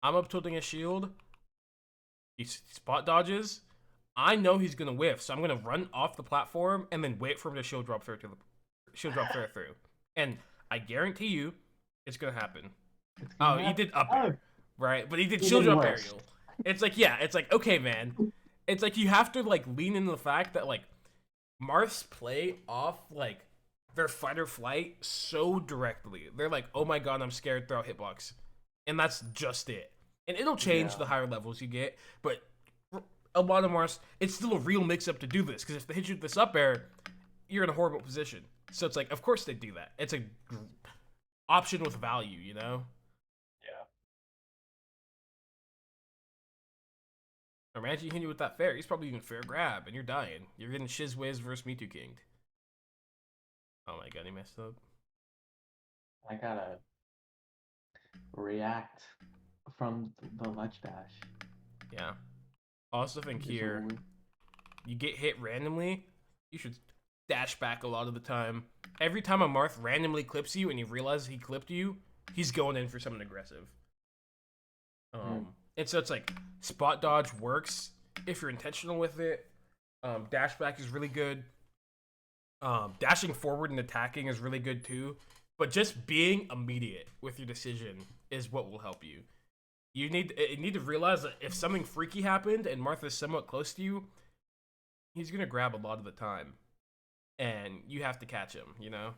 I'm up tilting a shield. He spot dodges. I know he's gonna whiff, so I'm gonna run off the platform and then wait for him to shield drop fair to the shield drop fair through. And I guarantee you, it's gonna happen. It's Oh, gonna he happen. did up air, right? But he did He shield did drop worse. aerial. It's like yeah, it's like okay, man. It's like you have to like lean into the fact that like Marths play off like their fight or flight so directly. They're like, oh my god, I'm scared, throw out hitbox. And that's just it. And it'll change Yeah. the higher levels you get, but a lot of Mars, it's still a real mix up to do this, because if they hit you with this up air, you're in a horrible position. So it's like, of course they do that. It's a option with value, you know? Yeah. Or imagine you hit you with that fair, he's probably even fair grab, and you're dying. You're getting Shiz Wiz versus Mewtwo Kinged. Oh my god, he messed up. I gotta react from the ledge dash. Yeah. Also think Just here, always- you get hit randomly, you should dash back a lot of the time. Every time a Marth randomly clips you and you realize he clipped you, he's going in for something aggressive. And so it's like spot dodge works if you're intentional with it. Dash back is really good. Dashing forward and attacking is really good too. But just being immediate with your decision is what will help you. You need to realize that if something freaky happened and Martha's somewhat close to you, he's gonna grab a lot of the time, and you have to catch him. You know.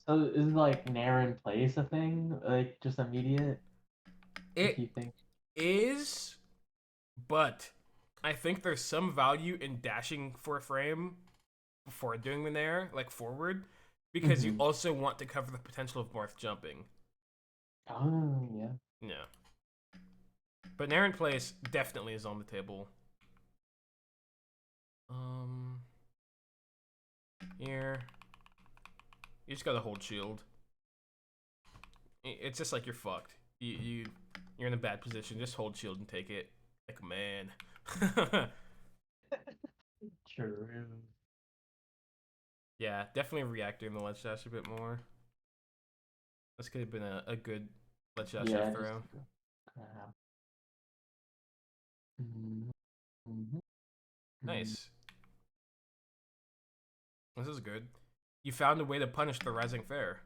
So is like Nair in place a thing? Like just immediate? If It you think. is, but I think there's some value in dashing for a frame before doing the nair, like forward, because you also want to cover the potential of Marth jumping. Oh yeah. Yeah. But nair in place definitely is on the table. Here. You just gotta hold shield. It's just like you're fucked. You're in a bad position. Just hold shield and take it like a man. True. Yeah, definitely reacting the ledge dash a bit more. This could have been a good ledge dash F Yeah, just throw. grab. Mhm, mhm, mhm. Nice. This is good. You found a way to punish the rising fair.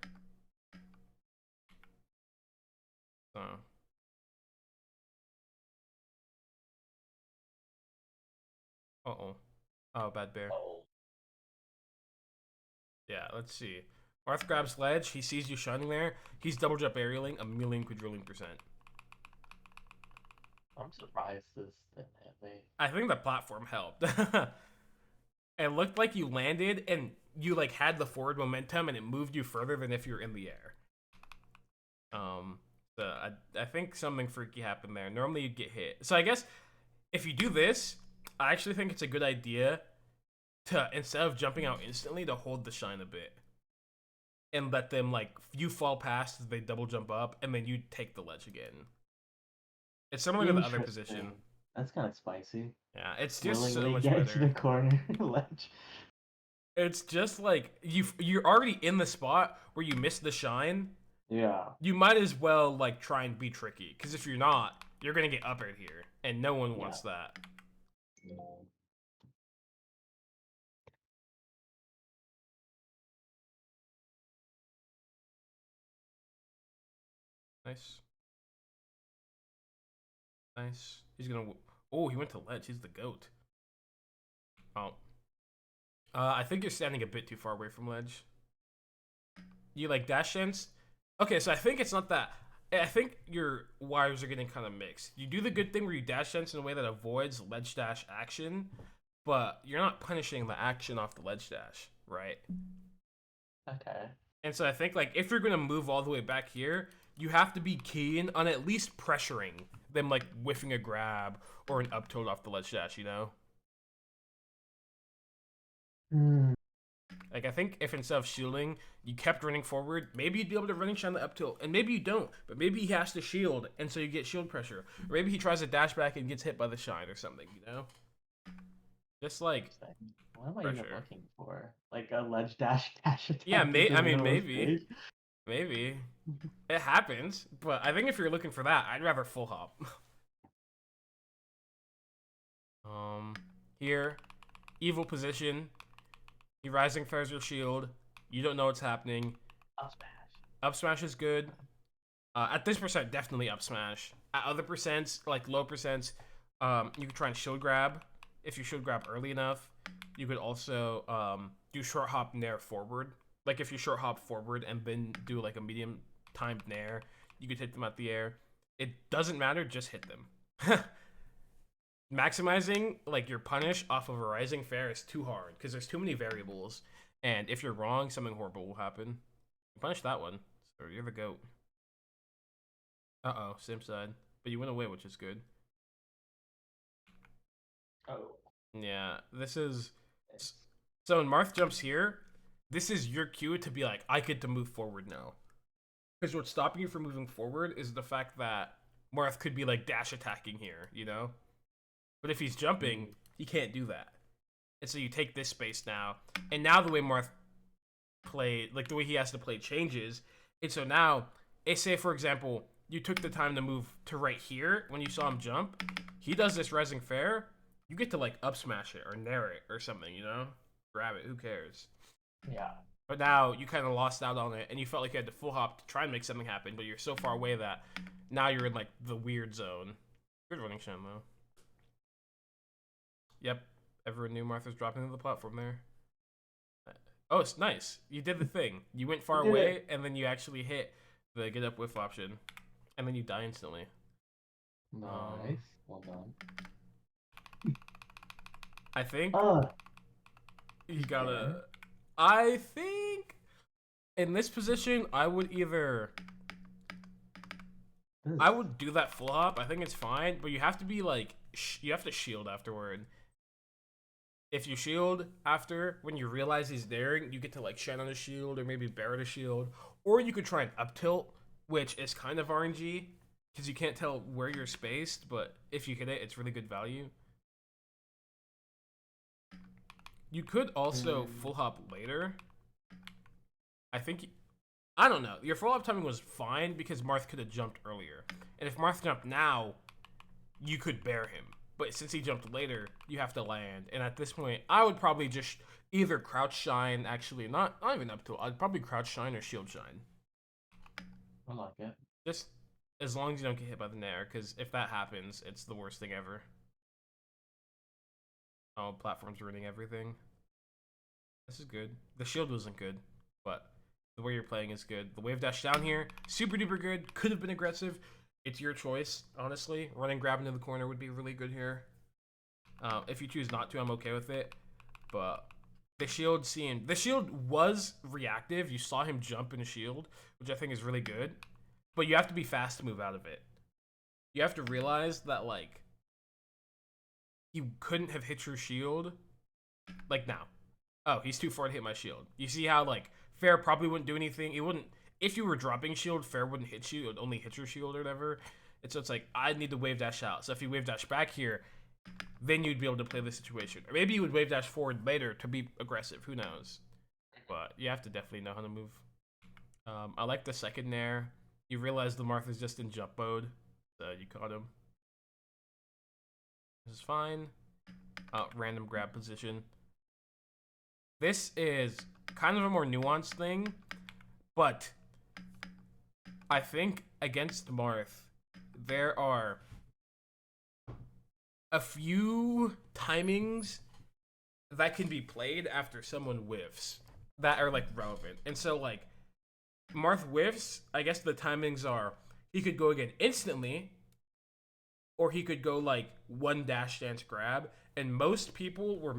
So, uh-oh. Oh, bad bear. Oh, Yeah, let's see. Marth grabs ledge. He sees you shining there. He's double jump aerialing a million quadrillion percent. I'm surprised this didn't hit me. I think the platform helped. It looked like you landed and you like had the forward momentum and it moved you further than if you're in the air. Um, so I think something freaky happened there. Normally you'd get hit. So I guess if you do this, I actually think it's a good idea to, instead of jumping out instantly, to hold the shine a bit and let them like you fall past as they double jump up and then you take the ledge again. It's similar to the other position. Interesting. That's kind of spicy. Yeah, it's just so Willingly much get into the better. corner ledge. It's just like you're already in the spot where you missed the shine. Yeah. You might as well like try and be tricky, because if you're not, you're gonna get up right here, and no one Yeah. wants that. Nice, nice. He's gonna. Oh, he went to ledge. He's the goat. Oh, I think you're standing a bit too far away from ledge. You like dash sense? Okay, so I think it's not that. I think your wires are getting kind of mixed. You do the good thing where you dash sense in a way that avoids ledge dash action, but you're not punishing the action off the ledge dash, right? Okay. And so I think like if you're gonna move all the way back here, you have to be keen on at least pressuring them, like whiffing a grab or an up tilt off the ledge dash, you know? Hmm. Like I think if instead of shielding, you kept running forward, maybe you'd be able to running shine the up tilt, and maybe you don't, but maybe he has to shield, and so you get shield pressure, or maybe he tries to dash back and gets hit by the shine or something, you know? Just like What am I even pressure. looking for? Like a ledge dash dash Yeah, attack into I the mean middle of maybe, stage? maybe it happens, but I think if you're looking for that, I'd rather full hop. Um, here, evil position. He rising fires your shield. You don't know what's happening. Up smash. Up smash is good. At this percent, definitely up smash. At other percents, like low percents, you can try and shield grab. If you shield grab early enough, you could also do short hop nair forward. Like if you short hop forward and then do like a medium timed nair, you could hit them at the air. It doesn't matter, just hit them. Maximizing like your punish off of a rising fair is too hard because there's too many variables, and if you're wrong, something horrible will happen. You punish that one, so you're the goat. Uh-oh, same side, but you went away, which is good. Oh. Yeah, this is so when Marth jumps here, this is your cue to be like, I get to move forward now, because what's stopping you from moving forward is the fact that Marth could be like dash attacking here, you know. But if he's jumping, he can't do that. And so you take this space now. And now the way Marth play, like the way he has to play changes. And so now, say for example, you took the time to move to right here when you saw him jump. He does this rising fair. You get to like up smash it or nair it or something, you know? Grab it, who cares? Yeah. But now you kind of lost out on it and you felt like you had to full hop to try and make something happen, but you're so far away that now you're in like the weird zone. Good running shine though. Yep, everyone knew Martha was dropping to the platform there. Oh, it's nice. You did the thing. You went far You did away, it. and then you actually hit the get up whiff option, and then you die instantly. Nice. Well done. I think Oh, you fair. gotta. I think in this position, I would either. I would do that full hop. I think it's fine, but you have to be like. You have to shield afterward. If you shield after, when you realize he's daring, you get to like shine on his shield or maybe Barrett a shield. Or you could try and up tilt which is kind of RNG because you can't tell where you're spaced, but if you hit it, it's really good value. You could also full hop later. I think, I don't know. Your full hop timing was fine because Marth could have jumped earlier. And if Marth jumped now, you could bear him. But since he jumped later, you have to land. And at this point, I would probably just either crouch shine, actually, not even up to it. I'd probably crouch shine or shield shine. I like it. Just as long as you don't get hit by the nair, because if that happens, it's the worst thing ever. Oh, platform's ruining everything. This is good. The shield wasn't good, but the way you're playing is good. The wave dash down here, super duper good. Could have been aggressive. It's your choice, honestly. Running grab into the corner would be really good here. If you choose not to, I'm okay with it. But the shield was reactive. You saw him jump in a shield, which I think is really good. But you have to be fast to move out of it. You have to realize that, like, you couldn't have hit your shield. Like, now. Oh, he's too far to hit my shield. You see how, like, Fair probably wouldn't do anything. It wouldn't, if you were dropping shield, Fair wouldn't hit you. It would only hit your shield or whatever. And so it's like, I need to wave dash out. So if you wave dash back here, then you'd be able to play the situation. Or maybe you would wave dash forward later to be aggressive. Who knows? But you have to definitely know how to move. I like the second nair. You realize the Marth is just in jump mode. So you caught him. This is fine. Random grab position. This is kind of a more nuanced thing, but I think against Marth, there are a few timings that can be played after someone whiffs that are, like, relevant. And so, like, Marth whiffs, I guess the timings are, he could go again instantly, or he could go, like, one dash dance grab, and most people will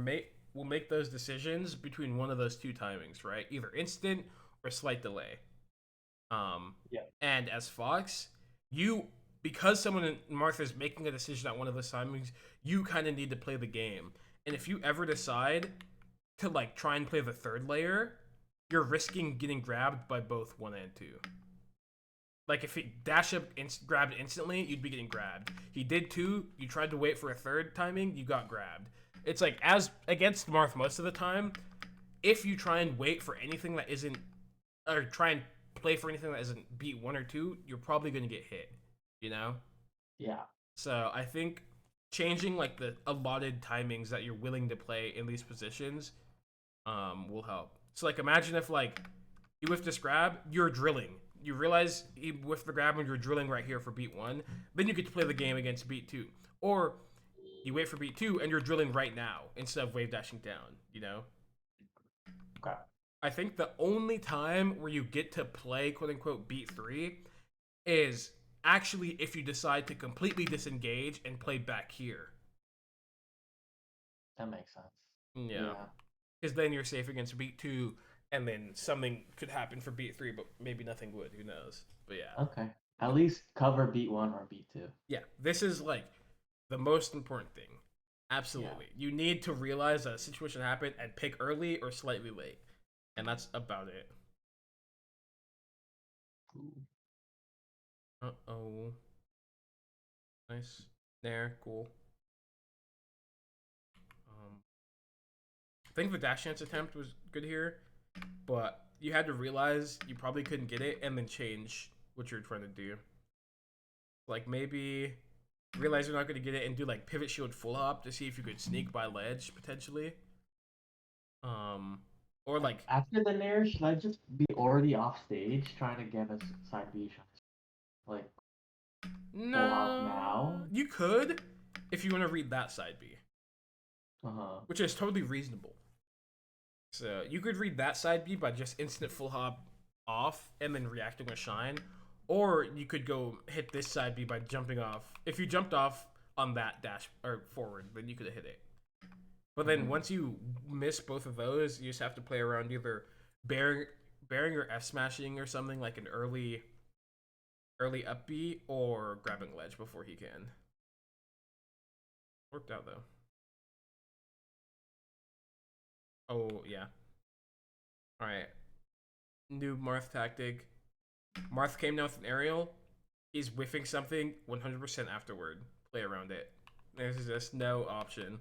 make those decisions between one of those two timings, right? Either instant or slight delay. Yeah. And as Fox, because someone in Martha is making a decision at one of those timings, you kind of need to play the game. And if you ever decide to, like, try and play the third layer, you're risking getting grabbed by both 1 and 2. Like, if he dash up grabbed instantly, you'd be getting grabbed. He did 2, you tried to wait for a third timing, you got grabbed. It's like, as against Marth most of the time, if you try and wait for anything that isn't, or try and play for anything that isn't beat 1 or 2, you're probably going to get hit, you know? Yeah. So I think changing, like, the allotted timings that you're willing to play in these positions will help. So, like, imagine if, like, you whiff this grab, you're drilling. You realize you whiff the grab and you're drilling right here for beat 1, then you get to play the game against beat 2. Or you wait for beat 2 and you're drilling right now instead of wave dashing down, you know? Okay. I think the only time where you get to play quote unquote beat 3 is actually if you decide to completely disengage and play back here. That makes sense. Yeah. Because then you're safe against beat 2, and then something could happen for beat 3, but maybe nothing would. Who knows? But yeah. Okay. At least cover beat 1 or beat 2. Yeah. This is, like, the most important thing. Absolutely. Yeah. You need to realize that a situation happened and pick early or slightly late. And that's about it. Uh-oh. Nice. There. Cool. I think the dash chance attempt was good here, but you had to realize you probably couldn't get it and then change what you're trying to do. Like, maybe realize you're not going to get it and do, like, pivot shield full hop to see if you could sneak by ledge potentially. Or, like, after the nair, should I just be already off stage trying to get a side B shot? Like, no, full hop now? You could if you want to read that side B. Uh-huh. Which is totally reasonable. So you could read that side B by just instant full hop off and then reacting with shine. Or you could go hit this side B by jumping off. If you jumped off on that dash or forward, then you could have hit it. But then once you miss both of those, you just have to play around either bearing or F smashing or something, like an early up B, or grabbing ledge before he can. Worked out though. Oh yeah. All right. New Marth tactic. Marth came down with an aerial. He's whiffing something 100% afterward. Play around it. There's just no option.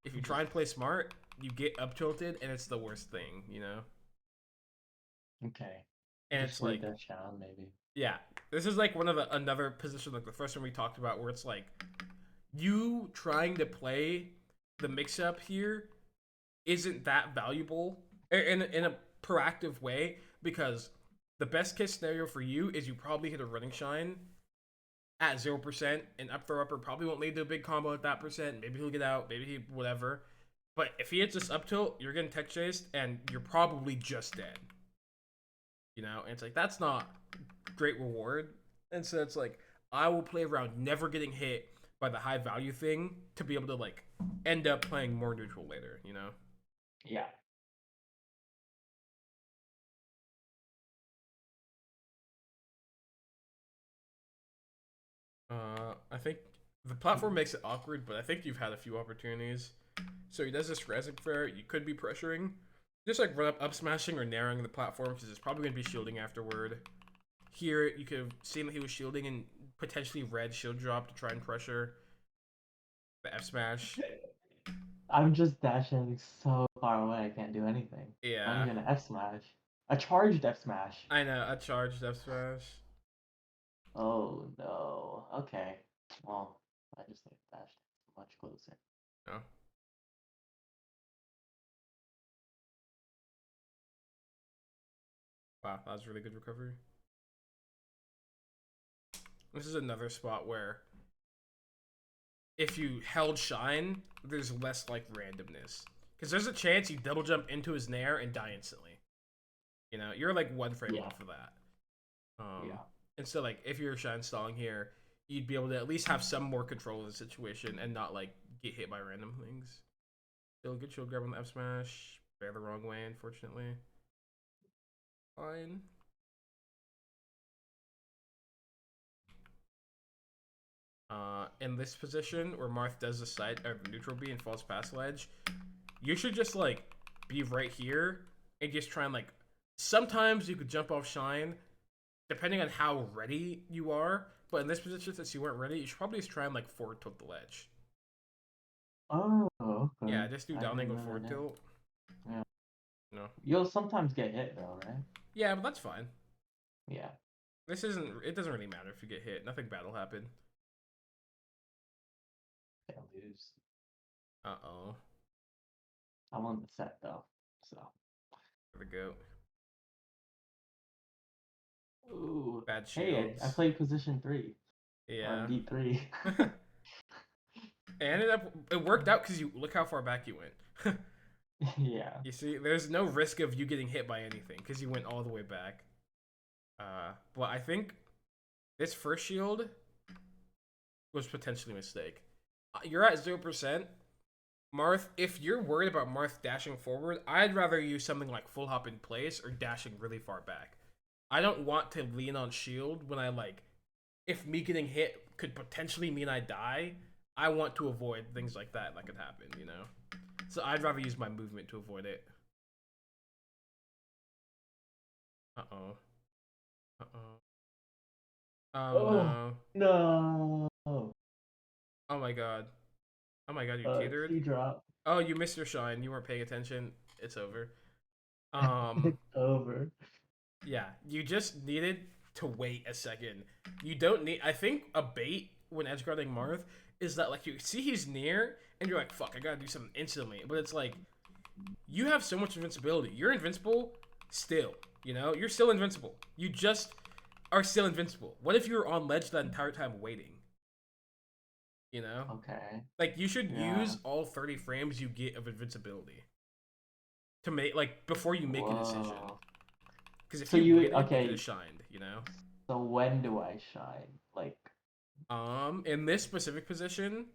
If you try Just and play smart, you get up tilted, and it's the worst thing, you know? okay. And Just it's lay like, that down, maybe. yeah, this is like one of the another position, like the first one we talked about, where it's like you trying to play the mix up here isn't that valuable in a proactive way because the best case scenario for you is you probably hit a running shine at 0% and up throw upper probably won't lead to a big combo at that percent. Maybe he'll get out, maybe he whatever. But if he hits this up tilt, you're getting tech chased and you're probably just dead. You know, and it's like that's not great reward. And so it's like I will play around never getting hit by the high value thing to be able to like end up playing more neutral later, you know? Yeah. I think the platform makes it awkward, but I think you've had a few opportunities. So he does this rising fair. You could be pressuring, just like run up smashing or narrowing the platform because it's probably going to be shielding afterward. Here you could have seen that he was shielding and potentially red shield drop to try and pressure the F smash. I'm just dashing so far away, I can't do anything. Not Yeah, even an F smash. A charged F smash. I know a charged F smash. Oh no. Okay. Well, I just like dashed much closer. Oh, wow, that was really good recovery. This is another spot where if you held shine, there's less like randomness. Because there's a chance you double jump into his nair and die instantly. You know, you're like one frame Yeah. off of that. Yeah. And so like if you're shine stalling here, you'd be able to at least have some more control of the situation and not like get hit by random things. Still a good shield grab on the F smash. Bear the wrong way, unfortunately. Fine. In this position where Marth does the side or the neutral B and falls past ledge, you should just like be right here and just try and like sometimes you could jump off shine depending on how ready you are. But in this position, since you weren't ready, you should probably just try and like forward tilt the ledge. Oh, okay. Yeah, just do I down didn't angle know forward that. tilt. Yeah. No. You'll sometimes get hit though, right? Yeah, but that's fine. Yeah. This isn't. It doesn't really matter if you get hit. Nothing bad will happen. Can't lose. Uh-oh. I won the set though. So. For the goat. Ooh. Bad Hey, I shields. played position 3. Or Yeah. D3. It ended up. It worked out because you look how far back you went. Yeah. You see, there's no risk of you getting hit by anything because you went all the way back. But I think this first shield was potentially a mistake. You're at 0%. Marth, if you're worried about Marth dashing forward, I'd rather use something like full hop in place or dashing really far back. I don't want to lean on shield when I like, if me getting hit could potentially mean I die. I want to avoid things like that could happen, you know? So I'd rather use my movement to avoid it. Uh-oh. Uh-oh. Oh Oh no. no. Oh my god. Oh my god, you teetered? T drop. Oh, you missed your shine. You weren't paying attention. It's over. Um, It's over. yeah, you just needed to wait a second. You don't need. I think a bait when edge guarding Marth is that like you see he's near and you're like, fuck, I gotta do something instantly. But it's like you have so much invincibility. You're invincible still. You know, you're still invincible. You just are still invincible. What if you were on ledge that entire time waiting? You know, Okay. like you should Yeah. use all 30 frames you get of invincibility to make like before you make a decision. Whoa. Because if So you you waited, you could have okay, shined. You know. so when do I shine? Like, In this specific position,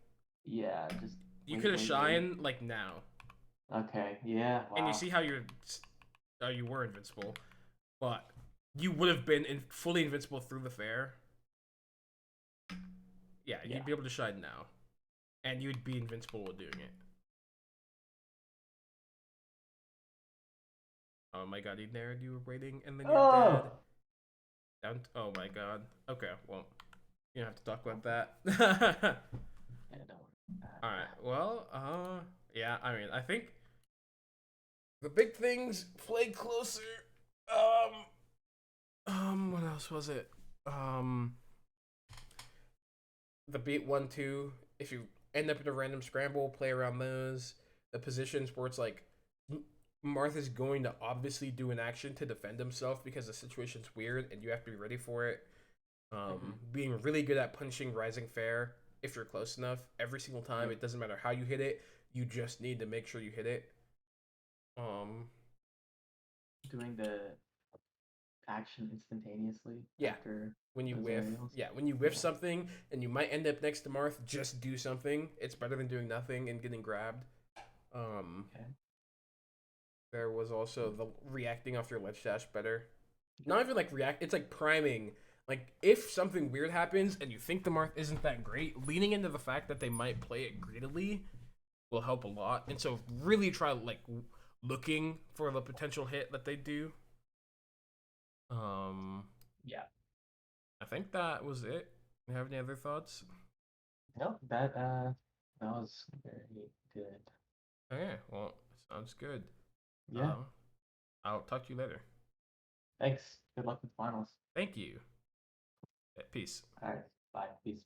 yeah, just you wait, could have wait, wait. shined like now, Okay, yeah, and you wow. see how you were invincible, but you would have been fully invincible through the fair. Yeah, Yeah. you'd be able to shine now, and you'd be invincible while doing it. Oh my god, you narrowed, you were waiting, and then you're dead. Oh Oh my god. Okay, well, you don't have to talk about that. Yeah, don't worry about All right. that. Well, yeah. I mean, I think the big things play closer. What else was it? Um, the beat 1-2. If you end up in a random scramble, play around those. The positions where it's like Marth is going to obviously do an action to defend himself because the situation's weird and you have to be ready for it. Hmm. Being really good at punching rising fair if you're close enough every single time. Yeah, It doesn't matter how you hit it. You just need to make sure you hit it. Um, doing the action instantaneously yeah, after when you those whiff, aerials. yeah, when you whiff Yeah. something and you might end up next to Marth, just do something. It's better than doing nothing and getting grabbed. Um, Okay. there was also the reacting off your ledge dash better. Not even like react, it's like priming. Like if something weird happens and you think the Marth isn't that great, leaning into the fact that they might play it greedily will help a lot. And so really try like looking for the potential hit that they do. Um, Yeah. I think that was it. You have any other thoughts? No, that was very good. Okay, well, sounds good. Yeah. Um, I'll talk to you later. Thanks. Good luck with finals. Thank you. Peace. All right. Bye. Peace.